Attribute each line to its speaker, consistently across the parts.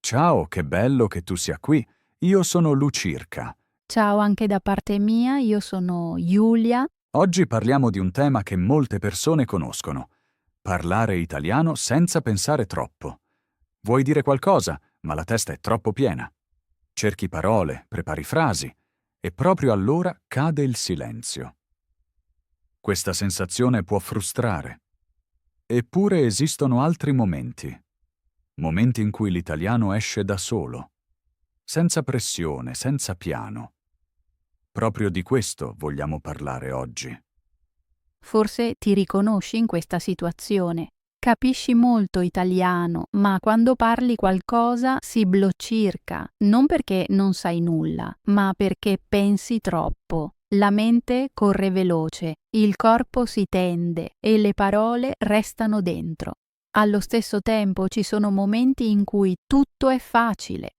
Speaker 1: Ciao, che bello che tu sia qui. Io sono Lucirca.
Speaker 2: Ciao anche da parte mia, io sono Giulia.
Speaker 1: Oggi parliamo di un tema che molte persone conoscono. Parlare italiano senza pensare troppo. Vuoi dire qualcosa, ma la testa è troppo piena. Cerchi parole, prepari frasi, e proprio allora cade il silenzio. Questa sensazione può frustrare. Eppure esistono altri momenti. Momenti in cui l'italiano esce da solo, senza pressione, senza piano. Proprio di questo vogliamo parlare oggi.
Speaker 2: Forse ti riconosci in questa situazione. Capisci molto italiano, ma quando parli qualcosa si bloccirca, non perché non sai nulla, ma perché pensi troppo. La mente corre veloce, il corpo si tende e le parole restano dentro. Allo stesso tempo ci sono momenti in cui tutto è facile.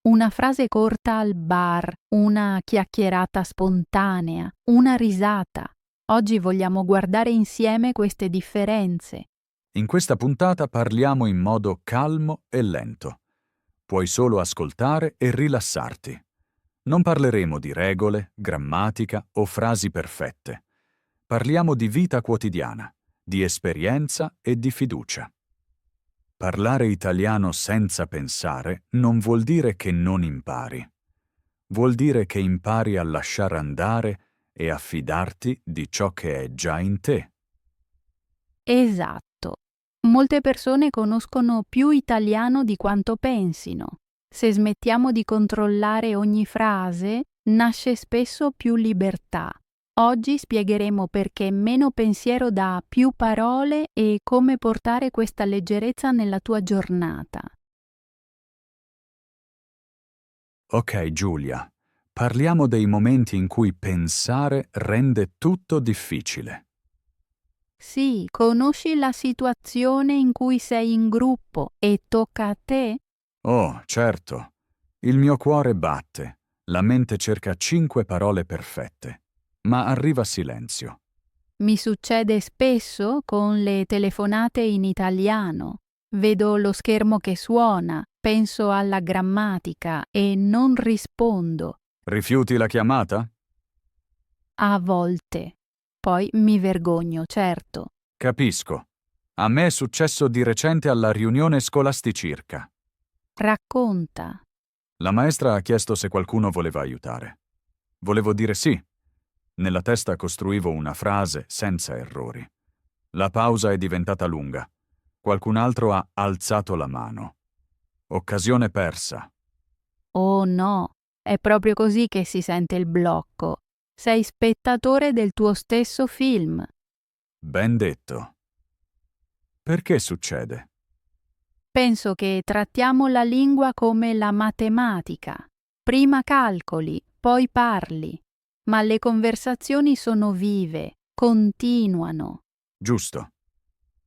Speaker 2: Una frase corta al bar, una chiacchierata spontanea, una risata. Oggi vogliamo guardare insieme queste differenze.
Speaker 1: In questa puntata parliamo in modo calmo e lento. Puoi solo ascoltare e rilassarti. Non parleremo di regole, grammatica o frasi perfette. Parliamo di vita quotidiana, di esperienza e di fiducia. Parlare italiano senza pensare non vuol dire che non impari. Vuol dire che impari a lasciare andare e a fidarti di ciò che è già in te.
Speaker 2: Esatto. Molte persone conoscono più italiano di quanto pensino. Se smettiamo di controllare ogni frase, nasce spesso più libertà. Oggi spiegheremo perché meno pensiero dà più parole e come portare questa leggerezza nella tua giornata.
Speaker 1: Ok, Giulia, parliamo dei momenti in cui pensare rende tutto difficile.
Speaker 2: Sì, conosci la situazione in cui sei in gruppo e tocca a te?
Speaker 1: Oh, certo. Il mio cuore batte. La mente cerca 5 parole perfette, ma arriva silenzio.
Speaker 2: Mi succede spesso con le telefonate in italiano. Vedo lo schermo che suona, penso alla grammatica e non rispondo,
Speaker 1: Rifiuti la chiamata?
Speaker 2: a volte. Poi mi vergogno, certo.
Speaker 1: Capisco. A me è successo di recente alla riunione scolasticirca.
Speaker 2: Racconta.
Speaker 1: La maestra ha chiesto se qualcuno voleva aiutare. Volevo dire sì. Nella testa costruivo una frase senza errori. La pausa è diventata lunga. Qualcun altro ha alzato la mano. Occasione persa.
Speaker 2: Oh no, è proprio così che si sente il blocco. Sei spettatore del tuo stesso film.
Speaker 1: Ben detto. Perché succede?
Speaker 2: Penso che trattiamo la lingua come la matematica. Prima calcoli, poi parli. Ma le conversazioni sono vive, continuano.
Speaker 1: Giusto.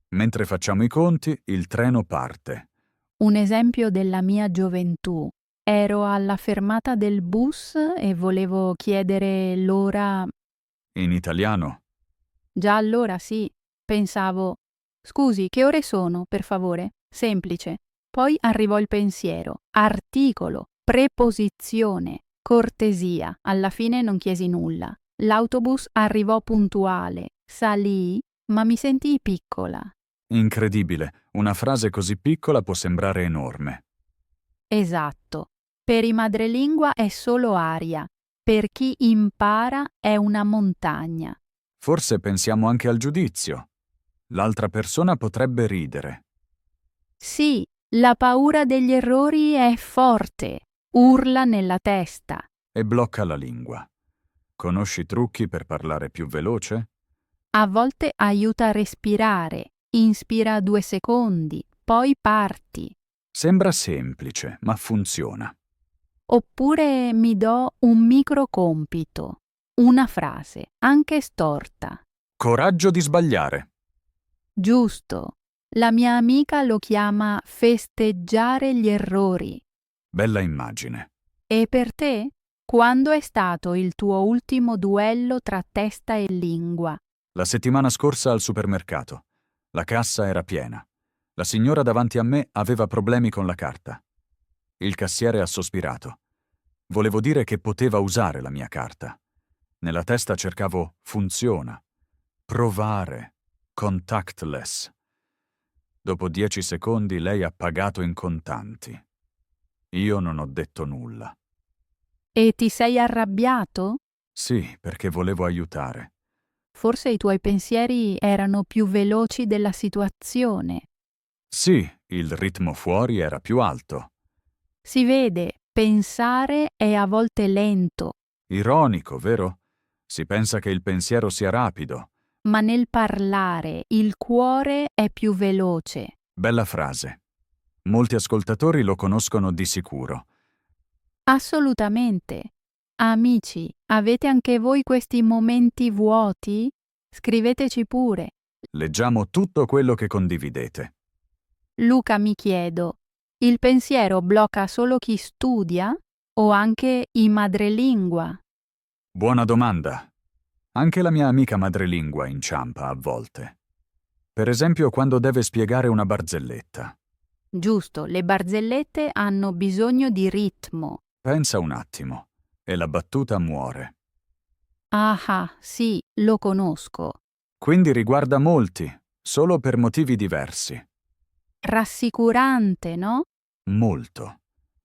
Speaker 1: Mentre facciamo i conti, il treno parte.
Speaker 2: Un esempio della mia gioventù. Ero alla fermata del bus e volevo chiedere l'ora.
Speaker 1: In italiano?
Speaker 2: Già allora sì, pensavo, scusi, che ore sono, per favore? Semplice. Poi arrivò il pensiero, articolo, preposizione, cortesia. Alla fine non chiesi nulla. L'autobus arrivò puntuale, salii, ma mi sentii piccola.
Speaker 1: Incredibile, una frase così piccola può sembrare enorme.
Speaker 2: Esatto. Per i madrelingua è solo aria, per chi impara è una montagna.
Speaker 1: Forse pensiamo anche al giudizio. L'altra persona potrebbe ridere.
Speaker 2: Sì, la paura degli errori è forte, urla nella testa.
Speaker 1: E blocca la lingua. Conosci trucchi per parlare più veloce?
Speaker 2: A volte aiuta a respirare, inspira 2 secondi, poi parti.
Speaker 1: Sembra semplice, ma funziona.
Speaker 2: Oppure mi do un micro compito, una frase, anche storta.
Speaker 1: Coraggio di sbagliare.
Speaker 2: Giusto. La mia amica lo chiama festeggiare gli errori.
Speaker 1: Bella immagine.
Speaker 2: E per te? Quando è stato il tuo ultimo duello tra testa e lingua?
Speaker 1: La settimana scorsa al supermercato. La cassa era piena. La signora davanti a me aveva problemi con la carta. Il cassiere ha sospirato. Volevo dire che poteva usare la mia carta. Nella testa cercavo funziona, provare, contactless. Dopo 10 secondi lei ha pagato in contanti. Io non ho detto nulla.
Speaker 2: E ti sei arrabbiato?
Speaker 1: Sì, perché volevo aiutare.
Speaker 2: Forse i tuoi pensieri erano più veloci della situazione.
Speaker 1: Sì, il ritmo fuori era più alto.
Speaker 2: Si vede, pensare è a volte lento,
Speaker 1: Ironico, vero? Si pensa che il pensiero sia rapido.
Speaker 2: ma nel parlare il cuore è più veloce.
Speaker 1: Bella frase. Molti ascoltatori lo conoscono di sicuro.
Speaker 2: Assolutamente. Amici, avete anche voi questi momenti vuoti? Scriveteci pure.
Speaker 1: Leggiamo tutto quello che condividete.
Speaker 2: Luca, mi chiedo, il pensiero blocca solo chi studia o anche i madrelingua?
Speaker 1: Buona domanda. Anche la mia amica madrelingua inciampa a volte. Per esempio quando deve spiegare una barzelletta.
Speaker 2: Giusto, le barzellette hanno bisogno di ritmo.
Speaker 1: Pensa un attimo. E la battuta muore.
Speaker 2: Ah, sì, lo conosco.
Speaker 1: Quindi riguarda molti, solo per motivi diversi.
Speaker 2: Rassicurante, no?
Speaker 1: Molto.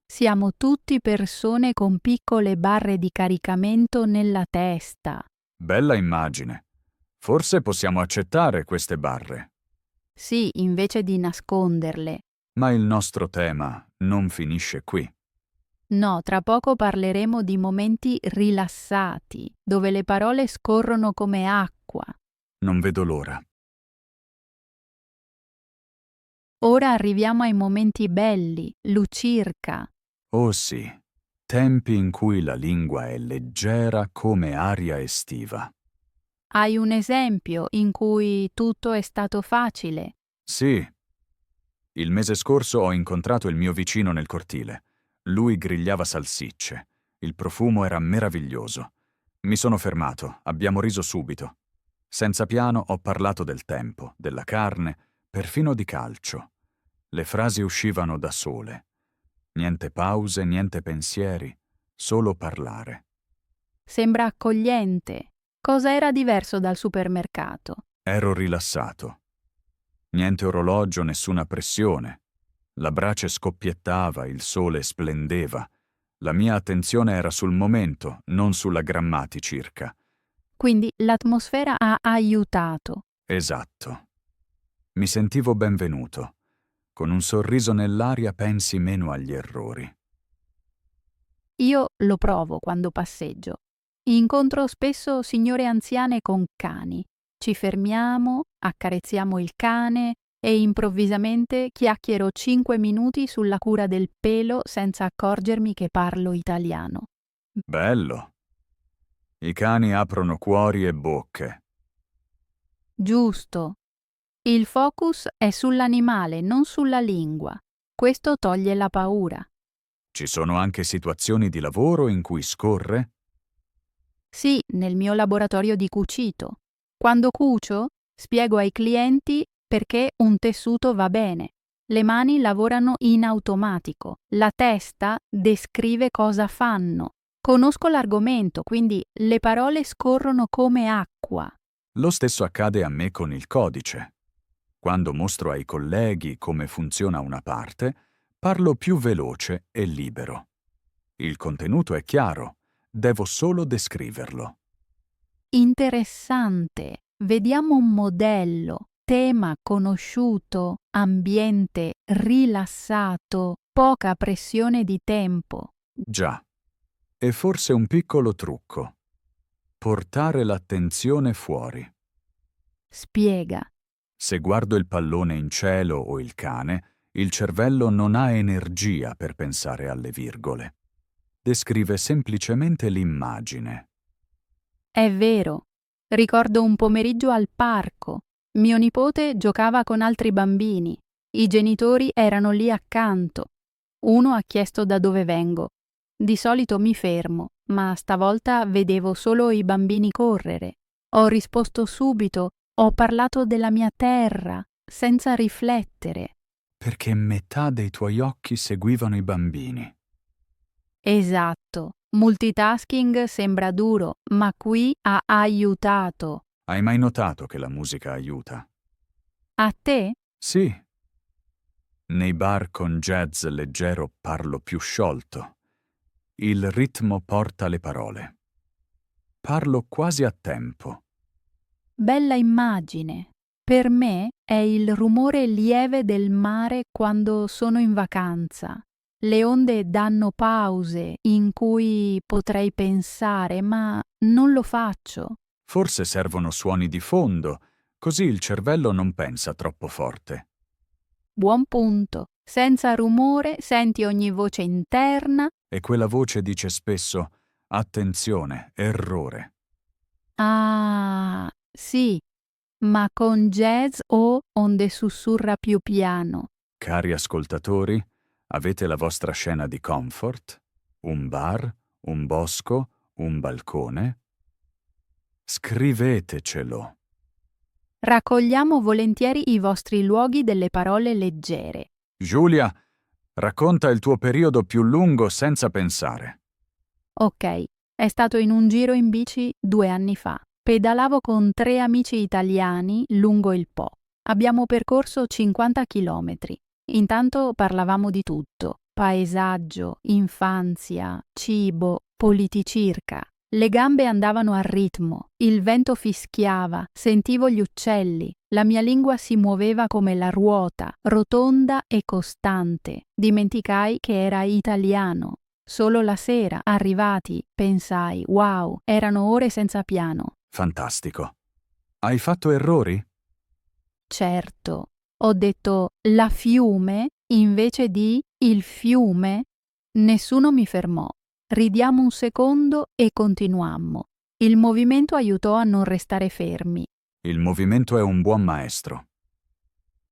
Speaker 2: Siamo tutti persone con piccole barre di caricamento nella testa.
Speaker 1: Bella immagine. Forse possiamo accettare queste barre.
Speaker 2: Sì, invece di nasconderle.
Speaker 1: Ma il nostro tema non finisce qui.
Speaker 2: No, tra poco parleremo di momenti rilassati, dove le parole scorrono come acqua.
Speaker 1: Non vedo l'ora.
Speaker 2: Ora arriviamo ai momenti belli, lucirca.
Speaker 1: Oh sì, tempi in cui la lingua è leggera come aria estiva.
Speaker 2: Hai un esempio in cui tutto è stato facile?
Speaker 1: Sì. Il mese scorso ho incontrato il mio vicino nel cortile. Lui grigliava salsicce. Il profumo era meraviglioso. Mi sono fermato, abbiamo riso subito. Senza piano ho parlato del tempo, della carne, perfino di calcio. Le frasi uscivano da sole. Niente pause, niente pensieri, solo parlare.
Speaker 2: Sembra accogliente. Cosa era diverso dal supermercato?
Speaker 1: Ero rilassato. Niente orologio, nessuna pressione. La brace scoppiettava, il sole splendeva. La mia attenzione era sul momento, non sulla grammaticirca.
Speaker 2: Quindi l'atmosfera ha aiutato.
Speaker 1: Esatto. Mi sentivo benvenuto. Con un sorriso nell'aria pensi meno agli errori.
Speaker 2: Io lo provo quando passeggio. Incontro spesso signore anziane con cani. Ci fermiamo, accarezziamo il cane e improvvisamente chiacchiero 5 minuti sulla cura del pelo senza accorgermi che parlo italiano.
Speaker 1: Bello. I cani aprono cuori e bocche.
Speaker 2: Giusto. Il focus è sull'animale, non sulla lingua. Questo toglie la paura.
Speaker 1: Ci sono anche situazioni di lavoro in cui scorre?
Speaker 2: Sì, nel mio laboratorio di cucito. Quando cucio, spiego ai clienti perché un tessuto va bene. Le mani lavorano in automatico. La testa descrive cosa fanno. Conosco l'argomento, quindi le parole scorrono come acqua.
Speaker 1: Lo stesso accade a me con il codice. Quando mostro ai colleghi come funziona una parte, parlo più veloce e libero. Il contenuto è chiaro, devo solo descriverlo.
Speaker 2: Interessante. Vediamo un modello. Tema conosciuto, ambiente rilassato, poca pressione di tempo.
Speaker 1: Già. E forse un piccolo trucco. Portare l'attenzione fuori.
Speaker 2: Spiega.
Speaker 1: Se guardo il pallone in cielo o il cane, il cervello non ha energia per pensare alle virgole. Descrive semplicemente l'immagine.
Speaker 2: È vero. Ricordo un pomeriggio al parco. Mio nipote giocava con altri bambini. I genitori erano lì accanto. Uno ha chiesto da dove vengo. Di solito mi fermo, ma stavolta vedevo solo i bambini correre. Ho risposto subito, ho parlato della mia terra, senza riflettere.
Speaker 1: Perché metà dei tuoi occhi seguivano i bambini.
Speaker 2: Esatto. Multitasking sembra duro, ma qui ha aiutato.
Speaker 1: Hai mai notato che la musica aiuta?
Speaker 2: A te?
Speaker 1: Sì. Nei bar con jazz leggero parlo più sciolto. Il ritmo porta le parole. Parlo quasi a tempo.
Speaker 2: Bella immagine. Per me è il rumore lieve del mare quando sono in vacanza. Le onde danno pause in cui potrei pensare, ma non lo faccio.
Speaker 1: Forse servono suoni di fondo, così il cervello non pensa troppo forte.
Speaker 2: Buon punto. Senza rumore senti ogni voce interna.
Speaker 1: E quella voce dice spesso: attenzione, errore.
Speaker 2: Ah, sì, ma con jazz o onde sussurra più piano.
Speaker 1: Cari ascoltatori, avete la vostra scena di comfort? Un bar? Un bosco? Un balcone? Scrivetecelo.
Speaker 2: Raccogliamo volentieri i vostri luoghi delle parole leggere.
Speaker 1: Giulia, racconta il tuo periodo più lungo senza pensare.
Speaker 2: Ok, è stato in un giro in bici 2 anni fa. Pedalavo con 3 amici italiani lungo il Po. Abbiamo percorso 50 chilometri. Intanto parlavamo di tutto: paesaggio, infanzia, cibo, politicirca. Le gambe andavano a ritmo, il vento fischiava, sentivo gli uccelli, la mia lingua si muoveva come la ruota, rotonda e costante. Dimenticai che era italiano. Solo la sera, arrivati, pensai: wow, erano ore senza piano.
Speaker 1: Fantastico. Hai fatto errori?
Speaker 2: Certo, ho detto la fiume invece di il fiume. Nessuno mi fermò. Ridiamo un secondo e continuammo. Il movimento aiutò a non restare fermi.
Speaker 1: Il movimento è un buon maestro.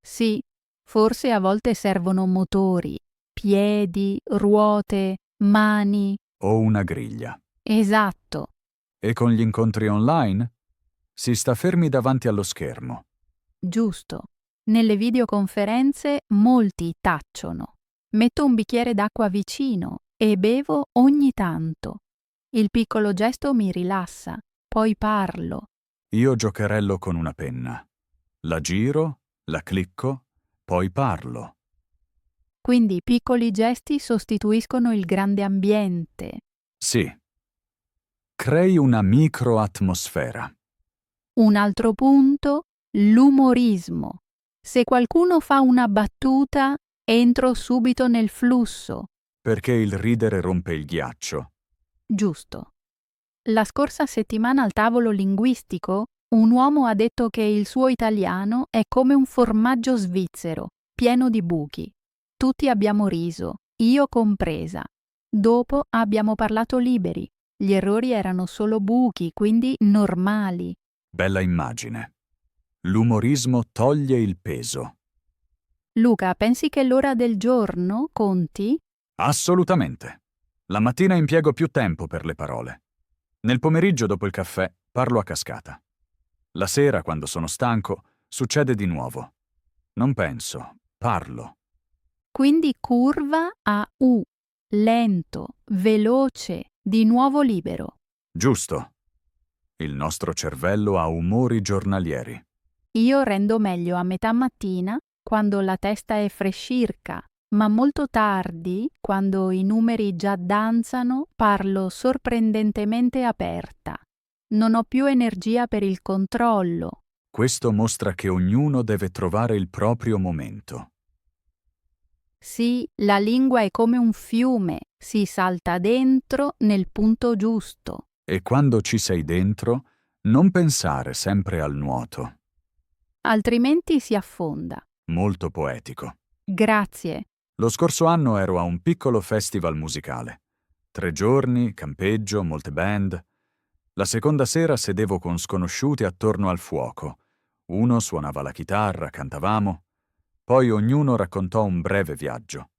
Speaker 2: Sì, forse a volte servono motori, piedi, ruote, mani.
Speaker 1: O una griglia.
Speaker 2: Esatto.
Speaker 1: E con gli incontri online? Si sta fermi davanti allo schermo.
Speaker 2: Giusto. Nelle videoconferenze molti tacciono. Metto un bicchiere d'acqua vicino e bevo ogni tanto. Il piccolo gesto mi rilassa, poi parlo.
Speaker 1: Io giocherello con una penna. La giro, la clicco, poi parlo.
Speaker 2: Quindi piccoli gesti sostituiscono il grande ambiente.
Speaker 1: Sì. Crei una microatmosfera.
Speaker 2: Un altro punto, l'umorismo. Se qualcuno fa una battuta, entro subito nel flusso.
Speaker 1: Perché il ridere rompe il ghiaccio.
Speaker 2: Giusto. La scorsa settimana al tavolo linguistico, un uomo ha detto che il suo italiano è come un formaggio svizzero, pieno di buchi. Tutti abbiamo riso, io compresa. Dopo abbiamo parlato liberi. Gli errori erano solo buchi, quindi normali.
Speaker 1: Bella immagine. L'umorismo toglie il peso.
Speaker 2: Luca, pensi che l'ora del giorno conti?
Speaker 1: Assolutamente. La mattina impiego più tempo per le parole. Nel pomeriggio dopo il caffè parlo a cascata. La sera, quando sono stanco, succede di nuovo. Non penso, parlo.
Speaker 2: Quindi curva a U, lento, veloce, di nuovo libero.
Speaker 1: Giusto. Il nostro cervello ha umori giornalieri.
Speaker 2: Io rendo meglio a metà mattina, quando la testa è frescirca, ma molto tardi, quando i numeri già danzano, parlo sorprendentemente aperta. Non ho più energia per il controllo.
Speaker 1: Questo mostra che ognuno deve trovare il proprio momento.
Speaker 2: Sì, la lingua è come un fiume, si salta dentro nel punto giusto.
Speaker 1: E quando ci sei dentro, non pensare sempre al nuoto.
Speaker 2: Altrimenti si affonda.
Speaker 1: Molto poetico.
Speaker 2: Grazie.
Speaker 1: Lo scorso anno ero a un piccolo festival musicale. 3 giorni, campeggio, molte band. La seconda sera sedevo con sconosciuti attorno al fuoco. Uno suonava la chitarra, cantavamo. Poi ognuno raccontò un breve viaggio.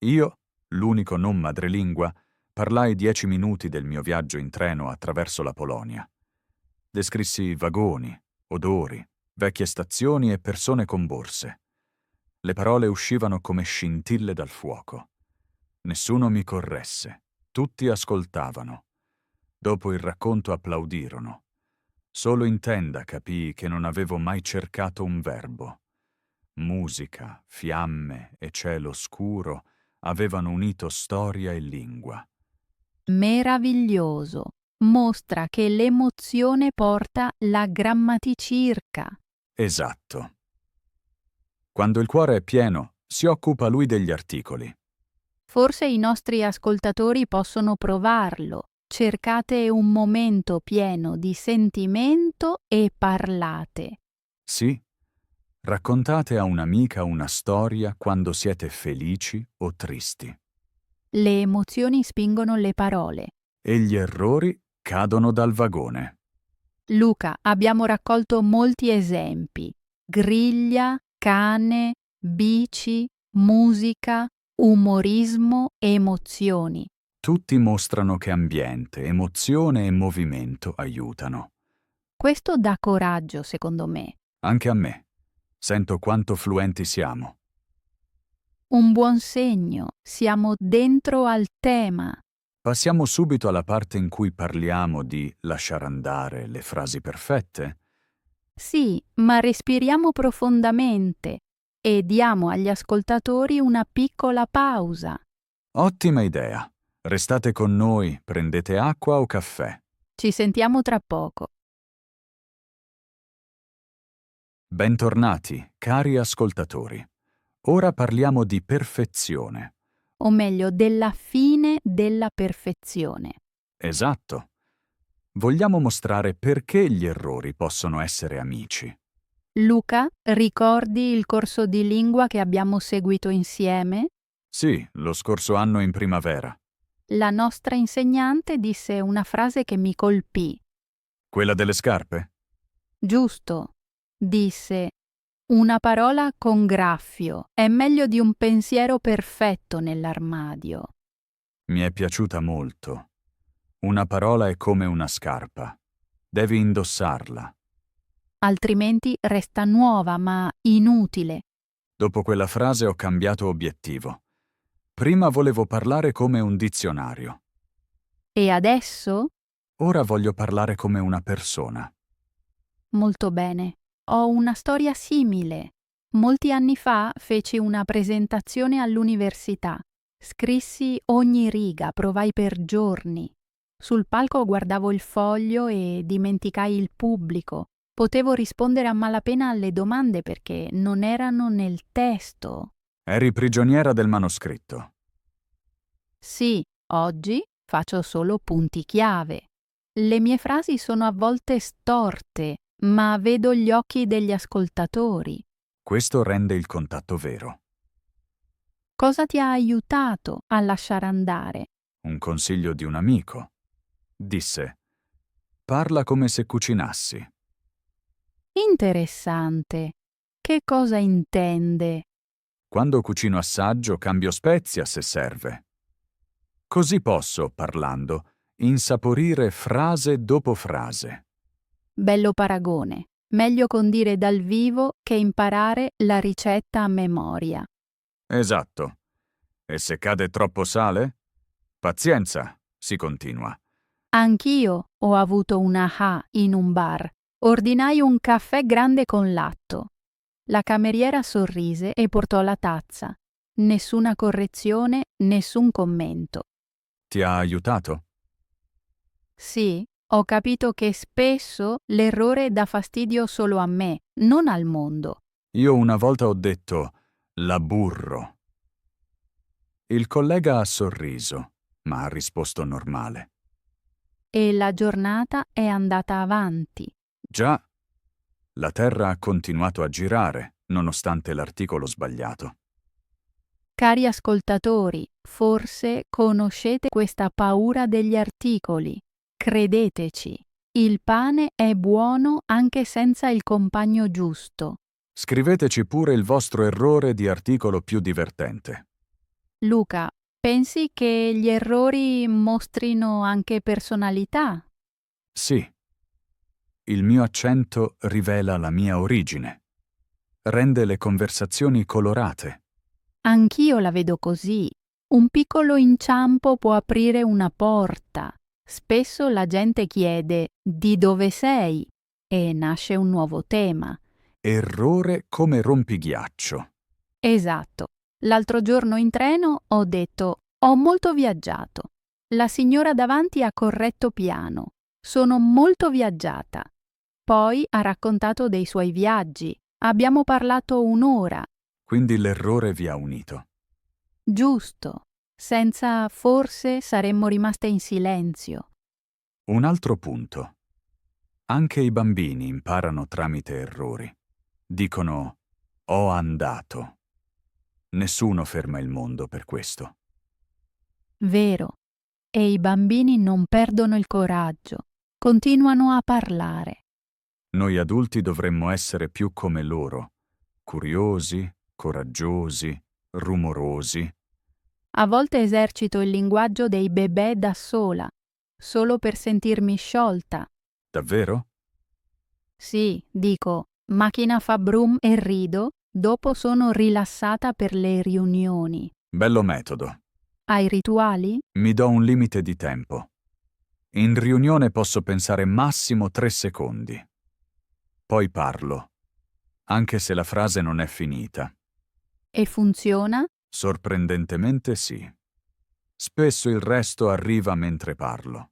Speaker 1: Io, l'unico non madrelingua, parlai 10 minuti del mio viaggio in treno attraverso la Polonia. Descrissi vagoni, odori, vecchie stazioni e persone con borse. Le parole uscivano come scintille dal fuoco. Nessuno mi corresse. Tutti ascoltavano. Dopo il racconto applaudirono. Solo in tenda capii che non avevo mai cercato un verbo. Musica, fiamme e cielo scuro avevano unito storia e lingua.
Speaker 2: Meraviglioso. Mostra che l'emozione porta la grammaticirca.
Speaker 1: Esatto. Quando il cuore è pieno, si occupa lui degli articoli.
Speaker 2: Forse i nostri ascoltatori possono provarlo. Cercate un momento pieno di sentimento e parlate.
Speaker 1: Sì, raccontate a un'amica una storia quando siete felici o tristi.
Speaker 2: Le emozioni spingono le parole.
Speaker 1: E gli errori cadono dal vagone.
Speaker 2: Luca, abbiamo raccolto molti esempi. Griglia, cane, bici, musica, umorismo, emozioni.
Speaker 1: Tutti mostrano che ambiente, emozione e movimento aiutano.
Speaker 2: Questo dà coraggio, secondo me.
Speaker 1: Anche a me. Sento quanto fluenti siamo.
Speaker 2: Un buon segno. Siamo dentro al tema.
Speaker 1: Passiamo subito alla parte in cui parliamo di lasciare andare le frasi perfette.
Speaker 2: Sì, ma respiriamo profondamente e diamo agli ascoltatori una piccola pausa.
Speaker 1: Ottima idea. Restate con noi, prendete acqua o caffè.
Speaker 2: Ci sentiamo tra poco.
Speaker 1: Bentornati, cari ascoltatori. Ora parliamo di perfezione.
Speaker 2: O meglio, della fine della perfezione.
Speaker 1: Esatto. Vogliamo mostrare perché gli errori possono essere amici.
Speaker 2: Luca, ricordi il corso di lingua che abbiamo seguito insieme?
Speaker 1: Sì, lo scorso anno in primavera.
Speaker 2: La nostra insegnante disse una frase che mi colpì.
Speaker 1: Quella delle scarpe?
Speaker 2: Giusto. Disse: una parola con graffio è meglio di un pensiero perfetto nell'armadio.
Speaker 1: Mi è piaciuta molto. Una parola è come una scarpa. Devi indossarla.
Speaker 2: Altrimenti resta nuova ma inutile.
Speaker 1: Dopo quella frase ho cambiato obiettivo. Prima volevo parlare come un dizionario.
Speaker 2: E adesso?
Speaker 1: Ora voglio parlare come una persona.
Speaker 2: Molto bene. Ho una storia simile. Molti anni fa feci una presentazione all'università. Scrissi ogni riga, provai per giorni. Sul palco guardavo il foglio e dimenticai il pubblico. Potevo rispondere a malapena alle domande perché non erano nel testo.
Speaker 1: Eri prigioniera del manoscritto.
Speaker 2: Sì, oggi faccio solo punti chiave. Le mie frasi sono a volte storte, ma vedo gli occhi degli ascoltatori.
Speaker 1: Questo rende il contatto vero.
Speaker 2: Cosa ti ha aiutato a lasciare andare?
Speaker 1: Un consiglio di un amico. Disse: parla come se cucinassi.
Speaker 2: Interessante. Che cosa intende?
Speaker 1: Quando cucino assaggio cambio spezia se serve. Così posso, parlando, insaporire frase dopo frase.
Speaker 2: Bello paragone. Meglio condire dal vivo che imparare la ricetta a memoria.
Speaker 1: Esatto. E se cade troppo sale? Pazienza, si continua.
Speaker 2: Anch'io ho avuto un aha in un bar. Ordinai un caffè grande con latte. La cameriera sorrise e portò la tazza. Nessuna correzione, nessun commento.
Speaker 1: Ti ha aiutato?
Speaker 2: Sì, ho capito che spesso l'errore dà fastidio solo a me, non al mondo.
Speaker 1: Io una volta ho detto la burro. Il collega ha sorriso, ma ha risposto normale.
Speaker 2: E la giornata è andata avanti.
Speaker 1: Già, la Terra ha continuato a girare, nonostante l'articolo sbagliato.
Speaker 2: Cari ascoltatori, forse conoscete questa paura degli articoli. Credeteci, il pane è buono anche senza il compagno giusto.
Speaker 1: Scriveteci pure il vostro errore di articolo più divertente.
Speaker 2: Luca, pensi che gli errori mostrino anche personalità?
Speaker 1: Sì. Il mio accento rivela la mia origine. Rende le conversazioni colorate.
Speaker 2: Anch'io la vedo così. Un piccolo inciampo può aprire una porta. Spesso la gente chiede «Di dove sei?» e nasce un nuovo tema.
Speaker 1: Errore come rompighiaccio.
Speaker 2: Esatto. L'altro giorno in treno ho detto «Ho molto viaggiato». La signora davanti ha corretto piano. «Sono molto viaggiata». Poi ha raccontato dei suoi viaggi. Abbiamo parlato un'ora.
Speaker 1: Quindi l'errore vi ha unito.
Speaker 2: Giusto. Senza forse saremmo rimaste in silenzio.
Speaker 1: Un altro punto. Anche i bambini imparano tramite errori. Dicono «ho andato». Nessuno ferma il mondo per questo.
Speaker 2: Vero. E i bambini non perdono il coraggio. Continuano a parlare.
Speaker 1: Noi adulti dovremmo essere più come loro, curiosi, coraggiosi, rumorosi.
Speaker 2: A volte esercito il linguaggio dei bebè da sola, solo per sentirmi sciolta.
Speaker 1: Davvero?
Speaker 2: Sì, dico, macchina fa brum e rido, dopo sono rilassata per le riunioni.
Speaker 1: Bello metodo.
Speaker 2: Hai rituali?
Speaker 1: Mi do un limite di tempo. In riunione posso pensare massimo 3 secondi. Poi parlo, anche se la frase non è finita.
Speaker 2: E funziona?
Speaker 1: Sorprendentemente sì. Spesso il resto arriva mentre parlo.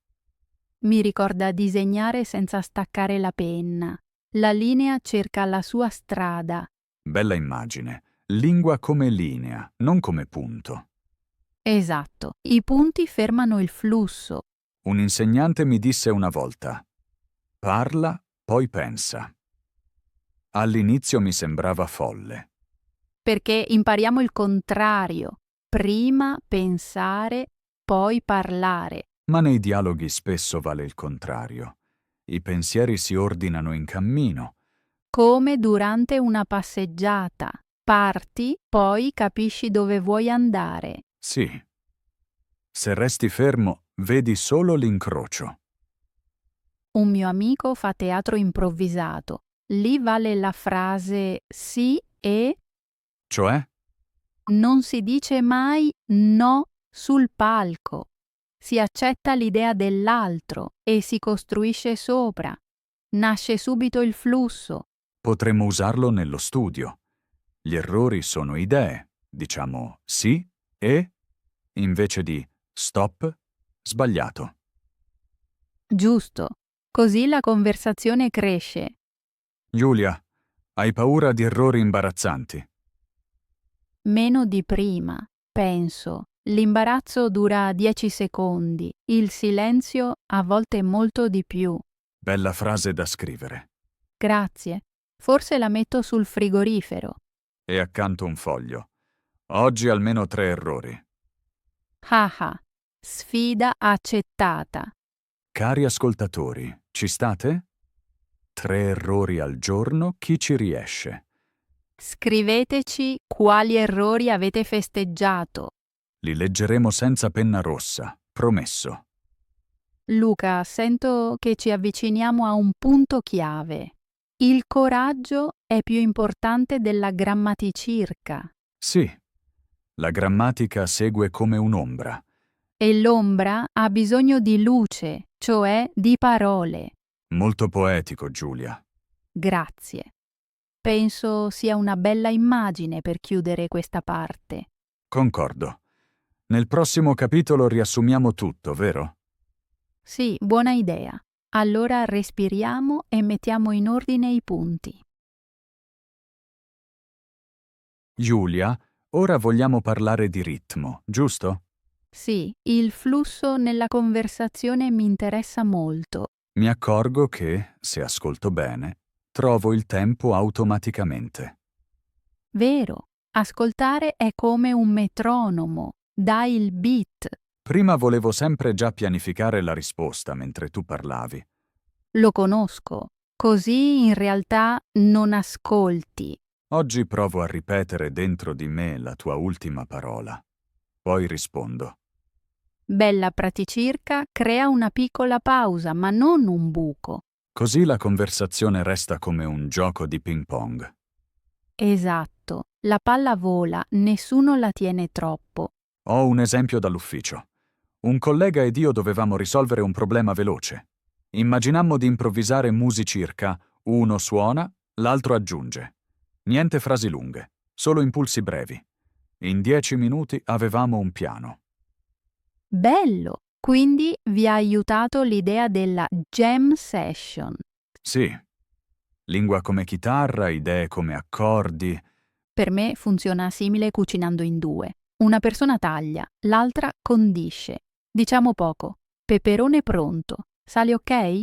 Speaker 2: Mi ricorda disegnare senza staccare la penna. La linea cerca la sua strada.
Speaker 1: Bella immagine. Lingua come linea, non come punto.
Speaker 2: Esatto, i punti fermano il flusso.
Speaker 1: Un insegnante mi disse una volta: parla, poi pensa. All'inizio mi sembrava folle.
Speaker 2: Perché impariamo il contrario. Prima pensare, poi parlare.
Speaker 1: Ma nei dialoghi spesso vale il contrario. I pensieri si ordinano in cammino.
Speaker 2: Come durante una passeggiata. Parti, poi capisci dove vuoi andare.
Speaker 1: Sì. Se resti fermo, vedi solo l'incrocio.
Speaker 2: Un mio amico fa teatro improvvisato. Lì vale la frase sì e
Speaker 1: Cioè?
Speaker 2: non si dice mai no sul palco. Si accetta l'idea dell'altro e si costruisce sopra. Nasce subito il flusso.
Speaker 1: Potremmo usarlo nello studio. Gli errori sono idee. Diciamo sì e, invece di stop, sbagliato.
Speaker 2: Giusto. Così la conversazione cresce.
Speaker 1: Giulia, hai paura di errori imbarazzanti?
Speaker 2: Meno di prima, penso. L'imbarazzo dura 10 secondi, il silenzio a volte molto di più.
Speaker 1: Bella frase da scrivere.
Speaker 2: Grazie. Forse la metto sul frigorifero.
Speaker 1: E accanto un foglio. Oggi almeno 3 errori.
Speaker 2: Ah ah. Sfida accettata.
Speaker 1: Cari ascoltatori, ci state? 3 errori al giorno, chi ci riesce?
Speaker 2: Scriveteci quali errori avete festeggiato.
Speaker 1: Li leggeremo senza penna rossa, promesso.
Speaker 2: Luca, sento che ci avviciniamo a un punto chiave. Il coraggio è più importante della grammaticirca.
Speaker 1: Sì, la grammatica segue come un'ombra.
Speaker 2: E l'ombra ha bisogno di luce, cioè di parole.
Speaker 1: Molto poetico, Giulia.
Speaker 2: Grazie. Penso sia una bella immagine per chiudere questa parte.
Speaker 1: Concordo. Nel prossimo capitolo riassumiamo tutto, vero?
Speaker 2: Sì, buona idea. Allora respiriamo e mettiamo in ordine i punti.
Speaker 1: Giulia, ora vogliamo parlare di ritmo, giusto?
Speaker 2: Sì, il flusso nella conversazione mi interessa molto.
Speaker 1: Mi accorgo che, se ascolto bene, trovo il tempo automaticamente.
Speaker 2: Vero, ascoltare è come un metronomo, dà il beat.
Speaker 1: Prima volevo sempre già pianificare la risposta mentre tu parlavi.
Speaker 2: Lo conosco, così in realtà non ascolti.
Speaker 1: Oggi provo a ripetere dentro di me la tua ultima parola. Poi rispondo.
Speaker 2: Bella praticirca crea una piccola pausa, ma non un buco.
Speaker 1: Così la conversazione resta come un gioco di ping pong.
Speaker 2: Esatto. La palla vola, nessuno la tiene troppo.
Speaker 1: Ho un esempio dall'ufficio. Un collega ed io dovevamo risolvere un problema veloce. Immaginammo di improvvisare musicirca. Uno suona, l'altro aggiunge. Niente frasi lunghe, solo impulsi brevi. In 10 minuti avevamo un piano.
Speaker 2: Bello! Quindi vi ha aiutato l'idea della jam session.
Speaker 1: Sì. Lingua come chitarra, idee come accordi.
Speaker 2: Per me funziona simile cucinando in due. Una persona taglia, l'altra condisce. Diciamo poco. Peperone pronto. Sale ok?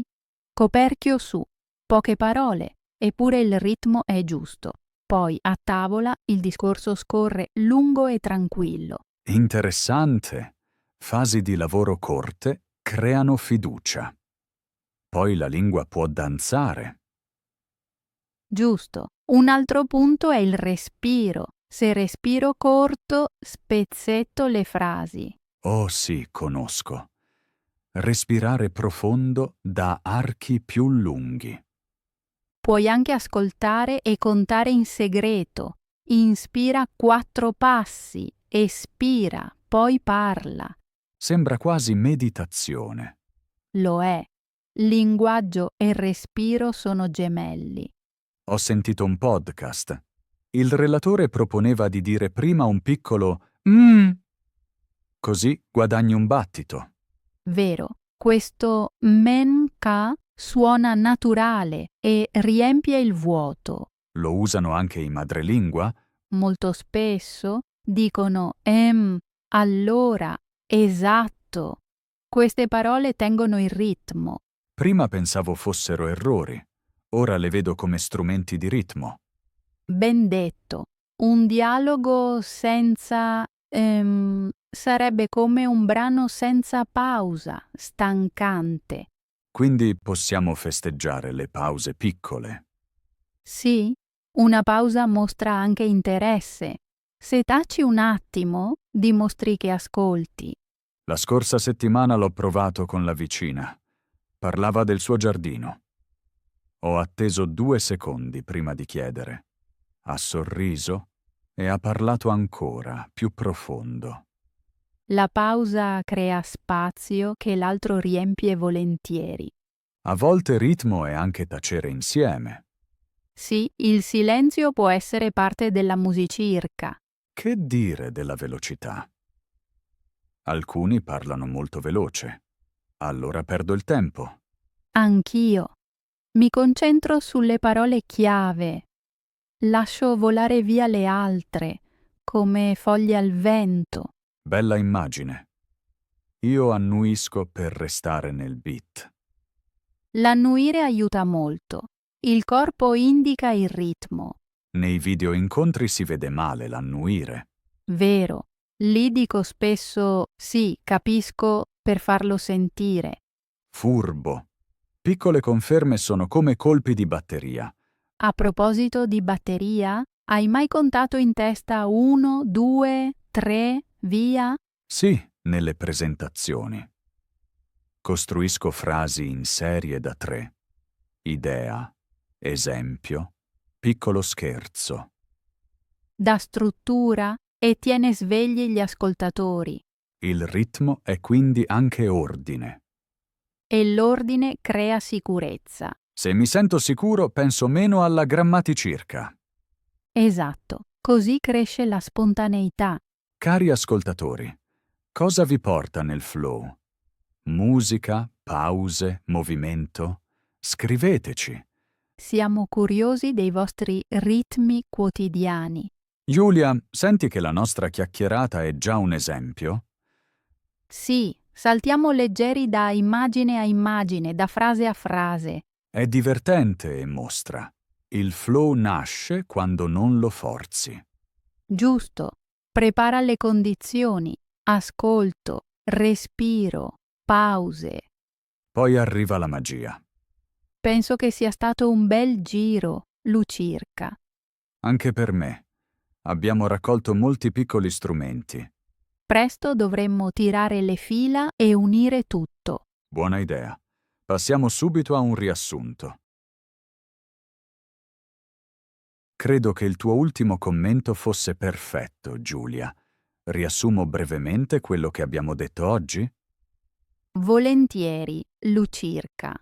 Speaker 2: Coperchio su. Poche parole, eppure il ritmo è giusto. Poi a tavola il discorso scorre lungo e tranquillo.
Speaker 1: Interessante. Fasi di lavoro corte creano fiducia. Poi la lingua può danzare.
Speaker 2: Giusto. Un altro punto è il respiro. Se respiro corto, spezzetto le frasi.
Speaker 1: Oh sì, conosco. Respirare profondo dà archi più lunghi.
Speaker 2: Puoi anche ascoltare e contare in segreto. Inspira 4 passi, espira, poi parla.
Speaker 1: Sembra quasi meditazione.
Speaker 2: Lo è. Linguaggio e respiro sono gemelli.
Speaker 1: Ho sentito un podcast. Il relatore proponeva di dire prima un piccolo così guadagni un battito.
Speaker 2: Vero, questo menka suona naturale e riempie il vuoto.
Speaker 1: Lo usano anche i madrelingua?
Speaker 2: Molto spesso dicono allora, esatto. Queste parole tengono il ritmo.
Speaker 1: Prima pensavo fossero errori. Ora le vedo come strumenti di ritmo.
Speaker 2: Ben detto. Un dialogo senza sarebbe come un brano senza pausa, stancante.
Speaker 1: Quindi possiamo festeggiare le pause piccole.
Speaker 2: Sì, una pausa mostra anche interesse. Se taci un attimo, dimostri che ascolti.
Speaker 1: La scorsa settimana l'ho provato con la vicina. Parlava del suo giardino. Ho atteso 2 secondi prima di chiedere. Ha sorriso e ha parlato ancora, più profondo.
Speaker 2: La pausa crea spazio che l'altro riempie volentieri.
Speaker 1: A volte ritmo è anche tacere insieme.
Speaker 2: Sì, il silenzio può essere parte della musicirca.
Speaker 1: Che dire della velocità? Alcuni parlano molto veloce. Allora perdo il tempo.
Speaker 2: Anch'io. Mi concentro sulle parole chiave. Lascio volare via le altre, come foglie al vento.
Speaker 1: Bella immagine. Io annuisco per restare nel beat.
Speaker 2: L'annuire aiuta molto. Il corpo indica il ritmo.
Speaker 1: Nei video incontri si vede male l'annuire.
Speaker 2: Vero. Lì dico spesso sì, capisco per farlo sentire.
Speaker 1: Furbo. Piccole conferme sono come colpi di batteria.
Speaker 2: A proposito di batteria, hai mai contato in testa 1, 2, 3, via?
Speaker 1: Sì, nelle presentazioni. Costruisco frasi in serie da 3. Idea, esempio, piccolo scherzo.
Speaker 2: Dà struttura e tiene svegli gli ascoltatori.
Speaker 1: Il ritmo è quindi anche ordine.
Speaker 2: E l'ordine crea sicurezza.
Speaker 1: Se mi sento sicuro, penso meno alla grammaticirca.
Speaker 2: Esatto, così cresce la spontaneità.
Speaker 1: Cari ascoltatori, cosa vi porta nel flow? Musica, pause, movimento? Scriveteci.
Speaker 2: Siamo curiosi dei vostri ritmi quotidiani.
Speaker 1: Giulia, senti che la nostra chiacchierata è già un esempio?
Speaker 2: Sì, saltiamo leggeri da immagine a immagine, da frase a frase.
Speaker 1: È divertente e mostra. Il flow nasce quando non lo forzi.
Speaker 2: Giusto. Prepara le condizioni. Ascolto, respiro, pause.
Speaker 1: Poi arriva la magia.
Speaker 2: Penso che sia stato un bel giro, Lucirca.
Speaker 1: Anche per me. Abbiamo raccolto molti piccoli strumenti.
Speaker 2: Presto dovremmo tirare le fila e unire tutto.
Speaker 1: Buona idea. Passiamo subito a un riassunto. Credo che il tuo ultimo commento fosse perfetto, Giulia. Riassumo brevemente quello che abbiamo detto oggi?
Speaker 2: Volentieri, Lucirca.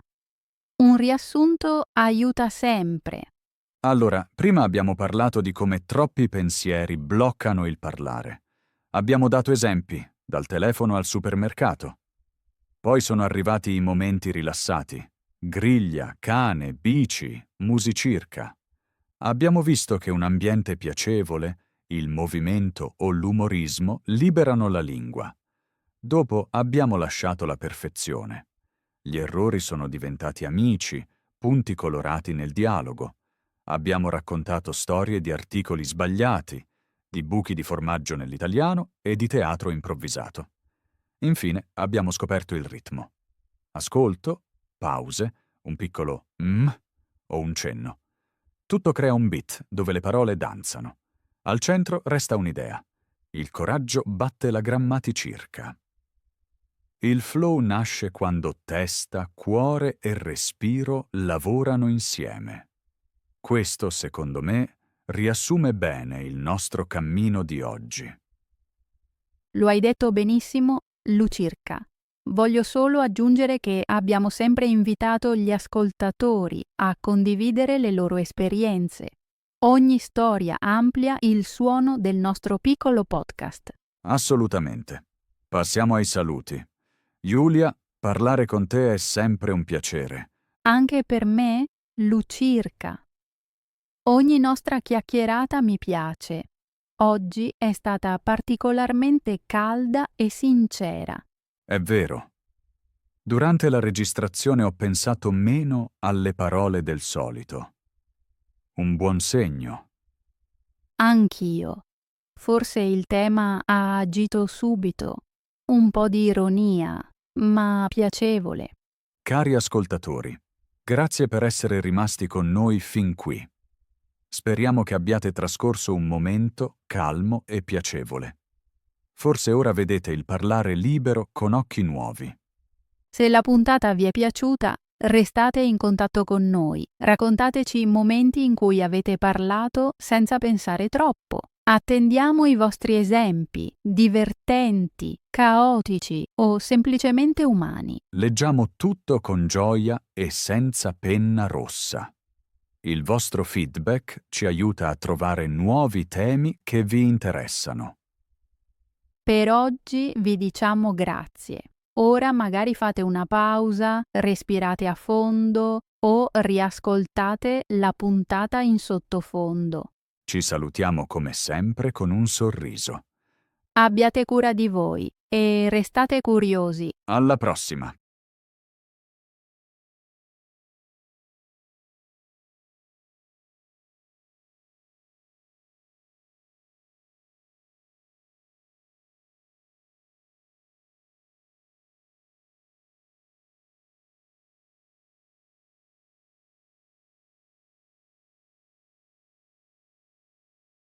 Speaker 2: Un riassunto aiuta sempre.
Speaker 1: Allora, prima abbiamo parlato di come troppi pensieri bloccano il parlare. Abbiamo dato esempi, dal telefono al supermercato. Poi sono arrivati i momenti rilassati. Griglia, cane, bici, musicirca. Abbiamo visto che un ambiente piacevole, il movimento o l'umorismo liberano la lingua. Dopo abbiamo lasciato la perfezione. Gli errori sono diventati amici, punti colorati nel dialogo. Abbiamo raccontato storie di articoli sbagliati, di buchi di formaggio nell'italiano e di teatro improvvisato. Infine abbiamo scoperto il ritmo. Ascolto, pause, un piccolo o un cenno. Tutto crea un beat dove le parole danzano. Al centro resta un'idea. Il coraggio batte la grammaticirca. Il flow nasce quando testa, cuore e respiro lavorano insieme. Questo, secondo me, riassume bene il nostro cammino di oggi.
Speaker 2: Lo hai detto benissimo, Lucirca. Voglio solo aggiungere che abbiamo sempre invitato gli ascoltatori a condividere le loro esperienze. Ogni storia amplia il suono del nostro piccolo podcast.
Speaker 1: Assolutamente. Passiamo ai saluti. Giulia, parlare con te è sempre un piacere.
Speaker 2: Anche per me, Lucirca. Ogni nostra chiacchierata mi piace. Oggi è stata particolarmente calda e sincera.
Speaker 1: È vero. Durante la registrazione ho pensato meno alle parole del solito. Un buon segno.
Speaker 2: Anch'io. Forse il tema ha agito subito. Un po' di ironia, ma piacevole.
Speaker 1: Cari ascoltatori, grazie per essere rimasti con noi fin qui. Speriamo che abbiate trascorso un momento calmo e piacevole. Forse ora vedete il parlare libero con occhi nuovi.
Speaker 2: Se la puntata vi è piaciuta, restate in contatto con noi. Raccontateci i momenti in cui avete parlato senza pensare troppo. Attendiamo i vostri esempi, divertenti, caotici o semplicemente umani.
Speaker 1: Leggiamo tutto con gioia e senza penna rossa. Il vostro feedback ci aiuta a trovare nuovi temi che vi interessano.
Speaker 2: Per oggi vi diciamo grazie. Ora magari fate una pausa, respirate a fondo o riascoltate la puntata in sottofondo.
Speaker 1: Ci salutiamo come sempre con un sorriso.
Speaker 2: Abbiate cura di voi e restate curiosi.
Speaker 1: Alla prossima!